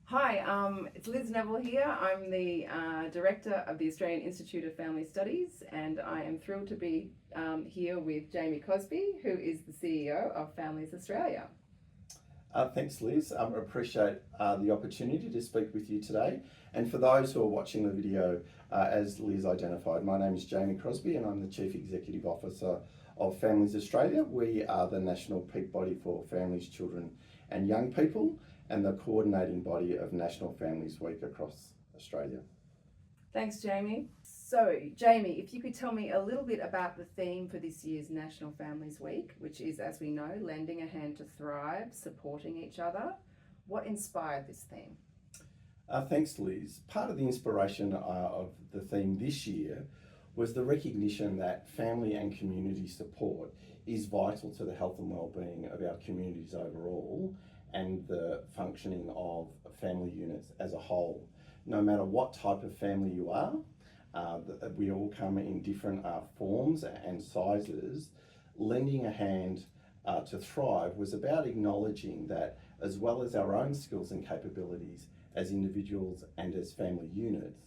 Hi, it's Liz Neville here. I'm the Director of the Australian Institute of Family Studies, and I am thrilled to be here with Jamie Crosby, who is the CEO of Families Australia. Thanks, Liz. I appreciate the opportunity to speak with you today. And for those who are watching the video, as Liz identified, my name is Jamie Crosby and I'm the Chief Executive Officer of Families Australia. We are the national peak body for families, children and young people, and the coordinating body of National Families Week across Australia. Thanks, Jamie. So, Jamie, if you could tell me a little bit about the theme for this year's National Families Week, which is, as we know, lending a hand to thrive, supporting each other. What inspired this theme? Thanks, Liz. Part of the inspiration of the theme this year was the recognition that family and community support is vital to the health and well-being of our communities overall and the functioning of family units as a whole. No matter what type of family you are, we all come in different forms and sizes. Lending a hand to thrive was about acknowledging that, as well as our own skills and capabilities as individuals and as family units,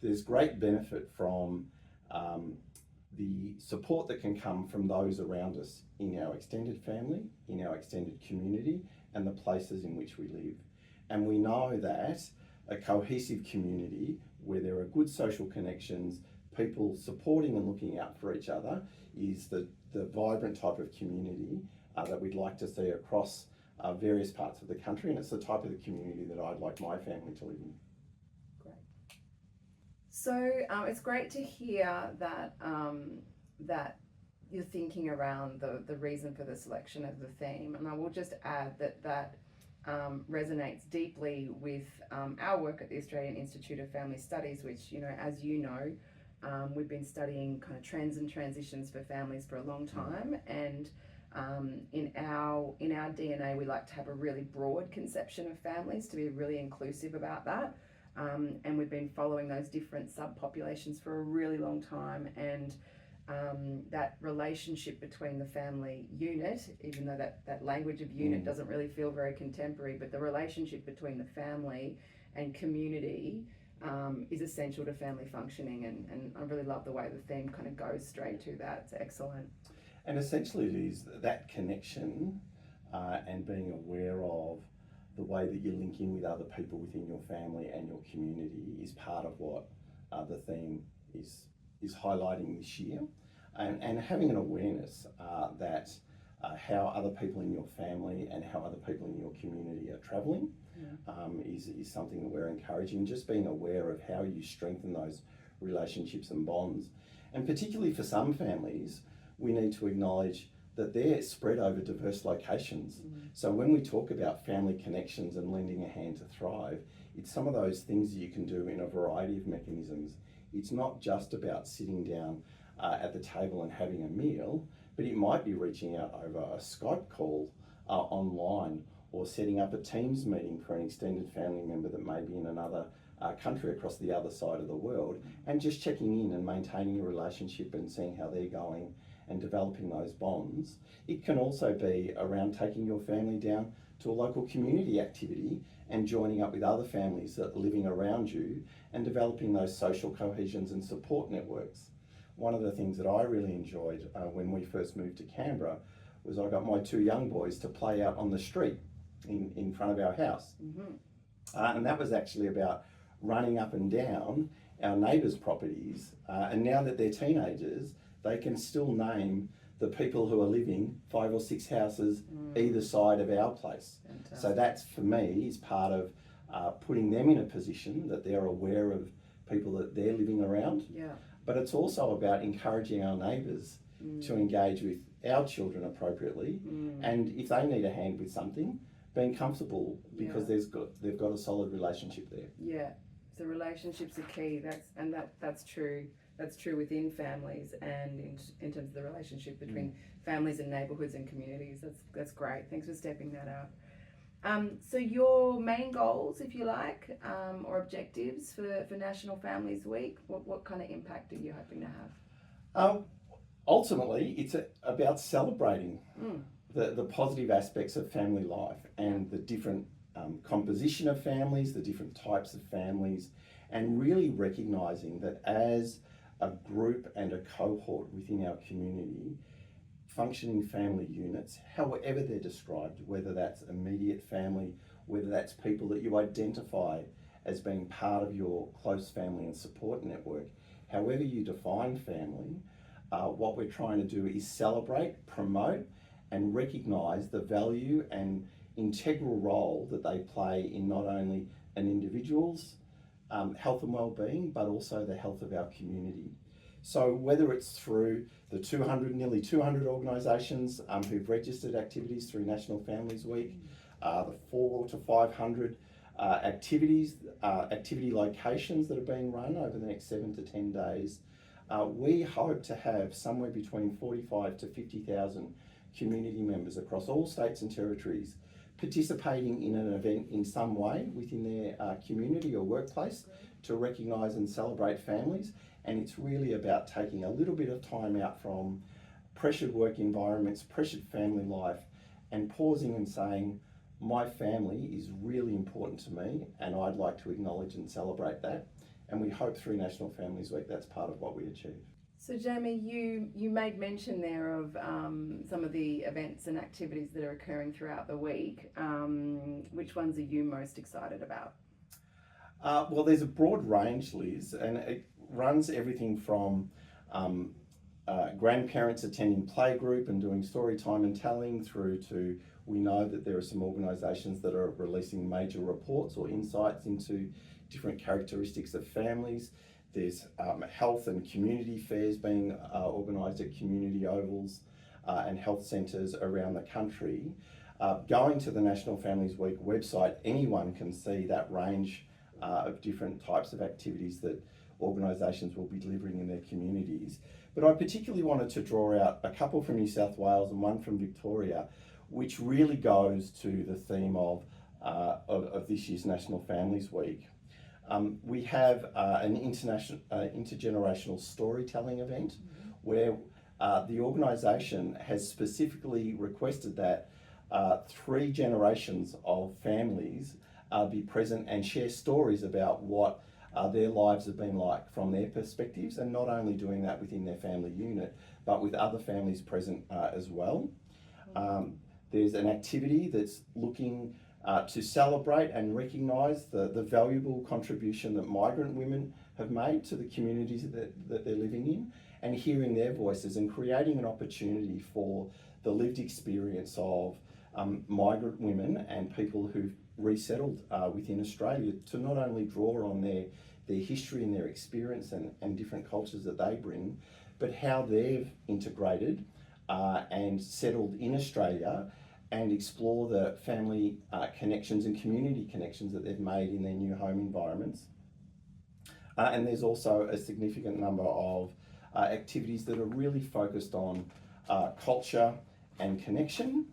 there's great benefit from the support that can come from those around us in our extended family, in our extended community, and the places in which we live. And we know that a cohesive community where there are good social connections, people supporting and looking out for each other, is the vibrant type of community that we'd like to see across various parts of the country, and it's the type of the community that I'd like my family to live in. Great. So it's great to hear that that you're thinking around the reason for the selection of the theme, and I will just add that resonates deeply with our work at the Australian Institute of Family Studies, which, as you know, we've been studying kind of trends and transitions for families for a long time, and in our DNA, we like to have a really broad conception of families, to be really inclusive about that, and we've been following those different subpopulations for a really long time, and that relationship between the family unit, even though that language of unit doesn't really feel very contemporary, but the relationship between the family and community is essential to family functioning, and I really love the way the theme kind of goes straight to that. It's excellent. And essentially it is that connection and being aware of the way that you link in with other people within your family and your community is part of what the theme is highlighting this year, and having an awareness that how other people in your family and how other people in your community are travelling is something that we're encouraging. Just being aware of how you strengthen those relationships and bonds, and particularly for some families, we need to acknowledge that they're spread over diverse locations. So when we talk about family connections and lending a hand to thrive, it's some of those things that you can do in a variety of mechanisms. It's not just about sitting down at the table and having a meal, but it might be reaching out over a Skype call online, or setting up a Teams meeting for an extended family member that may be in another country across the other side of the world, and just checking in and maintaining a relationship and seeing how they're going and developing those bonds. It can also be around taking your family down to a local community activity and joining up with other families that are living around you and developing those social cohesions and support networks. One of the things that I really enjoyed when we first moved to Canberra was I got my two young boys to play out on the street in front of our house. And that was actually about running up and down our neighbours' properties, and now that they're teenagers, they can still name the people who are living 5 or 6 houses either side of our place. Fantastic. So that's, for me, is part of putting them in a position that they're aware of people that they're living around. Yeah. But it's also about encouraging our neighbours to engage with our children appropriately, and if they need a hand with something, being comfortable because they've got a solid relationship there. Yeah, so relationships are key. That's true. That's true within families, and in terms of the relationship between families and neighbourhoods and communities. That's great. Thanks for stepping that out. So your main goals, if you like, or objectives for National Families Week, what kind of impact are you hoping to have? Ultimately, it's about celebrating the positive aspects of family life and the different composition of families, the different types of families, and really recognising that as a group and a cohort within our community, functioning family units, however they're described, whether that's immediate family, whether that's people that you identify as being part of your close family and support network, however you define family, what we're trying to do is celebrate, promote, and recognise the value and integral role that they play in not only an individual's health and well-being, but also the health of our community. So whether it's through the nearly 200 organisations who've registered activities through National Families Week, the 400 to 500 activity locations that are being run over the next 7 to 10 days, we hope to have somewhere between 45 to 50,000 community members across all states and territories participating in an event in some way within their community or workplace to recognise and celebrate families. And it's really about taking a little bit of time out from pressured work environments, pressured family life, and pausing and saying, my family is really important to me and I'd like to acknowledge and celebrate that. And we hope through National Families Week that's part of what we achieve. So Jamie, you made mention there of some of the events and activities that are occurring throughout the week. Which ones are you most excited about? Well, there's a broad range, Liz, and it runs everything from grandparents attending playgroup and doing story time and telling through to, we know that there are some organisations that are releasing major reports or insights into different characteristics of families. There's health and community fairs being organised at community ovals and health centres around the country. Going to the National Families Week website, anyone can see that range of different types of activities that organisations will be delivering in their communities. But I particularly wanted to draw out a couple from New South Wales and one from Victoria, which really goes to the theme of this year's National Families Week. We have an intergenerational storytelling event where the organisation has specifically requested that 3 generations of families be present and share stories about what their lives have been like from their perspectives, and not only doing that within their family unit, but with other families present as well. There's an activity that's looking to celebrate and recognise the valuable contribution that migrant women have made to the communities that they're living in, and hearing their voices and creating an opportunity for the lived experience of migrant women and people who've resettled within Australia to not only draw on their history and their experience and different cultures that they bring, but how they've integrated and settled in Australia and explore the family connections and community connections that they've made in their new home environments. And there's also a significant number of activities that are really focused on culture and connection.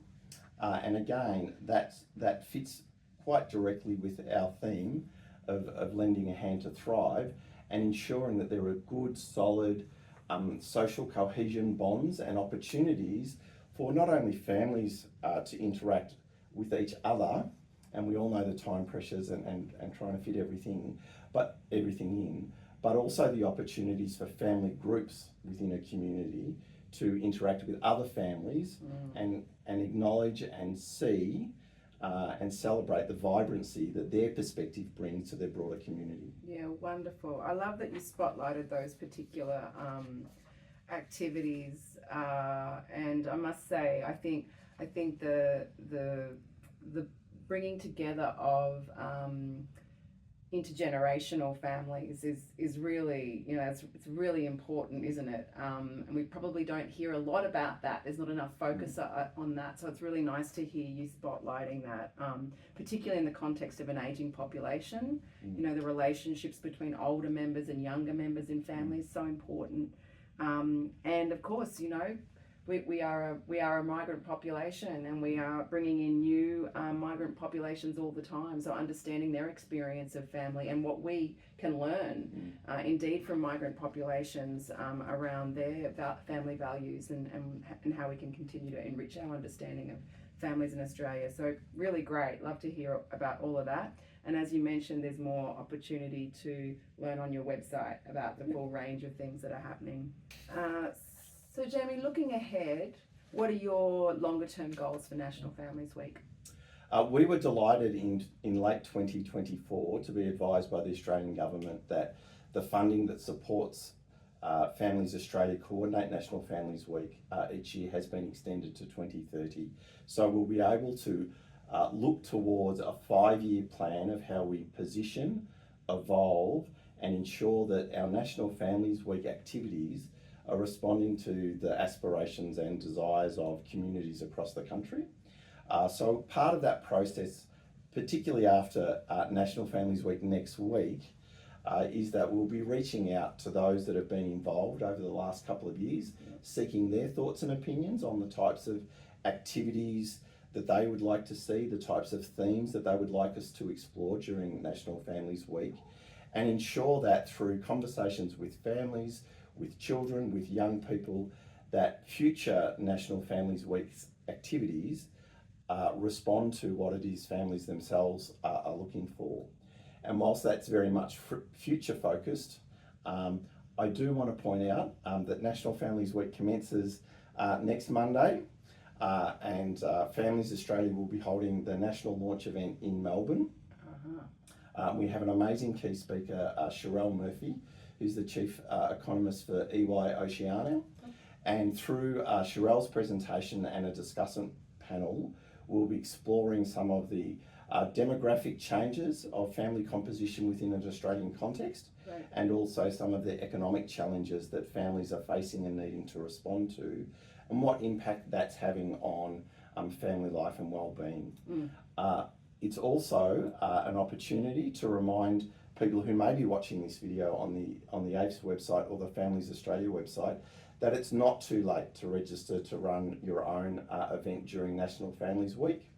And again, that fits quite directly with our theme of lending a hand to thrive and ensuring that there are good, solid social cohesion bonds and opportunities for not only families to interact with each other, and we all know the time pressures and trying to fit everything in, but also the opportunities for family groups within a community to interact with other families and acknowledge and see and celebrate the vibrancy that their perspective brings to their broader community. Yeah, wonderful. I love that you spotlighted those particular activities, and I must say, I think the bringing together of intergenerational families is really, it's really important, isn't it? And we probably don't hear a lot about that. There's not enough focus on that, so it's really nice to hear you spotlighting that, particularly in the context of an aging population. The relationships between older members and younger members in families so important. And of course, we are a migrant population, and we are bringing in new migrant populations all the time. So understanding their experience of family and what we can learn, indeed, from migrant populations around their family values and how we can continue to enrich our understanding of families in Australia. So really great. Love to hear about all of that. And as you mentioned, there's more opportunity to learn on your website about the full range of things that are happening. So Jamie, looking ahead, what are your longer term goals for National Families Week? We were delighted in late 2024 to be advised by the Australian Government that the funding that supports Families Australia coordinate National Families Week each year has been extended to 2030. So we'll be able to look towards a 5-year plan of how we position, evolve, and ensure that our National Families Week activities are responding to the aspirations and desires of communities across the country. So part of that process, particularly after National Families Week next week, is that we'll be reaching out to those that have been involved over the last couple of years, seeking their thoughts and opinions on the types of activities that they would like to see, the types of themes that they would like us to explore during National Families Week, and ensure that through conversations with families, with children, with young people, that future National Families Week activities respond to what it is families themselves are looking for. And whilst that's very much future focused, I do want to point out that National Families Week commences next Monday, and Families Australia will be holding the national launch event in Melbourne. We have an amazing key speaker, Sherelle Murphy, who's the Chief Economist for EY Oceania. And through Sherelle's presentation and a discussant panel, we'll be exploring some of the demographic changes of family composition within an Australian context, Right. and also some of the economic challenges that families are facing and needing to respond to, and what impact that's having on family life and well-being. It's also an opportunity to remind people who may be watching this video on the AIFS website or the Families Australia website that it's not too late to register to run your own event during National Families Week,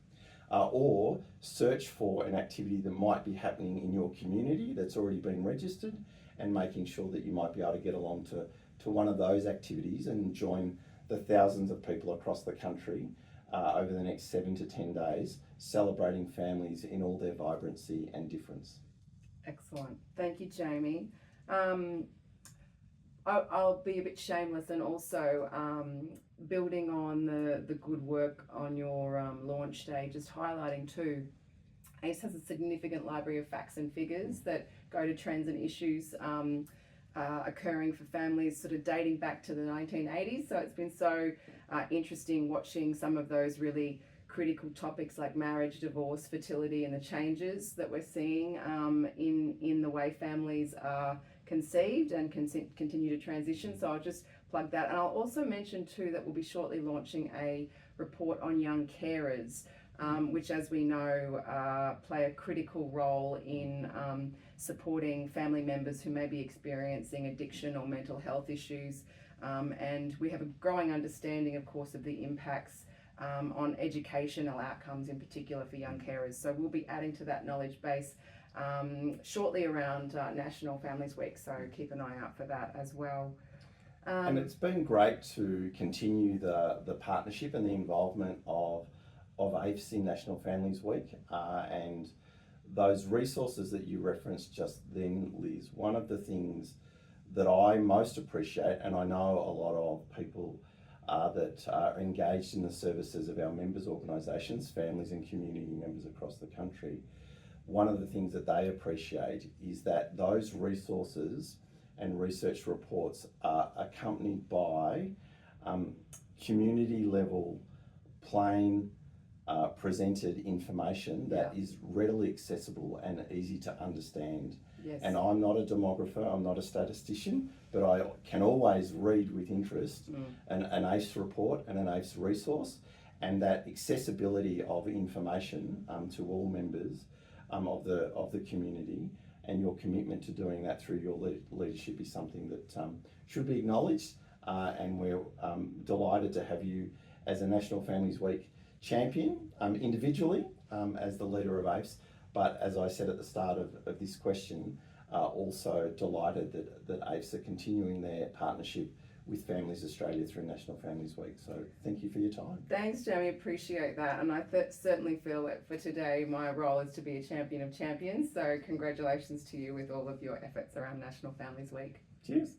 or search for an activity that might be happening in your community that's already been registered, and making sure that you might be able to get along to one of those activities and join the thousands of people across the country over the next 7 to 10 days, celebrating families in all their vibrancy and difference. Excellent. Thank you, Jamie. I'll be a bit shameless and also building on the good work on your launch day, just highlighting too, AIFS has a significant library of facts and figures that go to trends and issues occurring for families sort of dating back to the 1980s. So it's been so interesting watching some of those really critical topics like marriage, divorce, fertility, and the changes that we're seeing in the way families are conceived and continue to transition. So I'll just plug that. And I'll also mention too that we'll be shortly launching a report on young carers, which, as we know, play a critical role in supporting family members who may be experiencing addiction or mental health issues. And we have a growing understanding, of course, of the impacts on educational outcomes in particular for young carers. So we'll be adding to that knowledge base shortly around National Families Week, so keep an eye out for that as well. And it's been great to continue the partnership and the involvement of AIFS in National Families Week, and those resources that you referenced just then, Liz. One of the things that I most appreciate, and I know a lot of people that are engaged in the services of our members organisations, families and community members across the country, one of the things that they appreciate is that those resources and research reports are accompanied by community level, plain, presented information that is readily accessible and easy to understand. Yes. And I'm not a demographer, I'm not a statistician, but I can always read with interest an AIFS report and an AIFS resource, and that accessibility of information to all members of the community, and your commitment to doing that through your leadership is something that should be acknowledged, and we're delighted to have you as a National Families Week champion individually as the leader of AIFS, but as I said at the start of this question, also delighted that AIFS are continuing their partnership with Families Australia through National Families Week. So thank you for your time. Thanks, Jamie. Appreciate that. And I certainly feel that for today, my role is to be a champion of champions. So congratulations to you with all of your efforts around National Families Week. Cheers.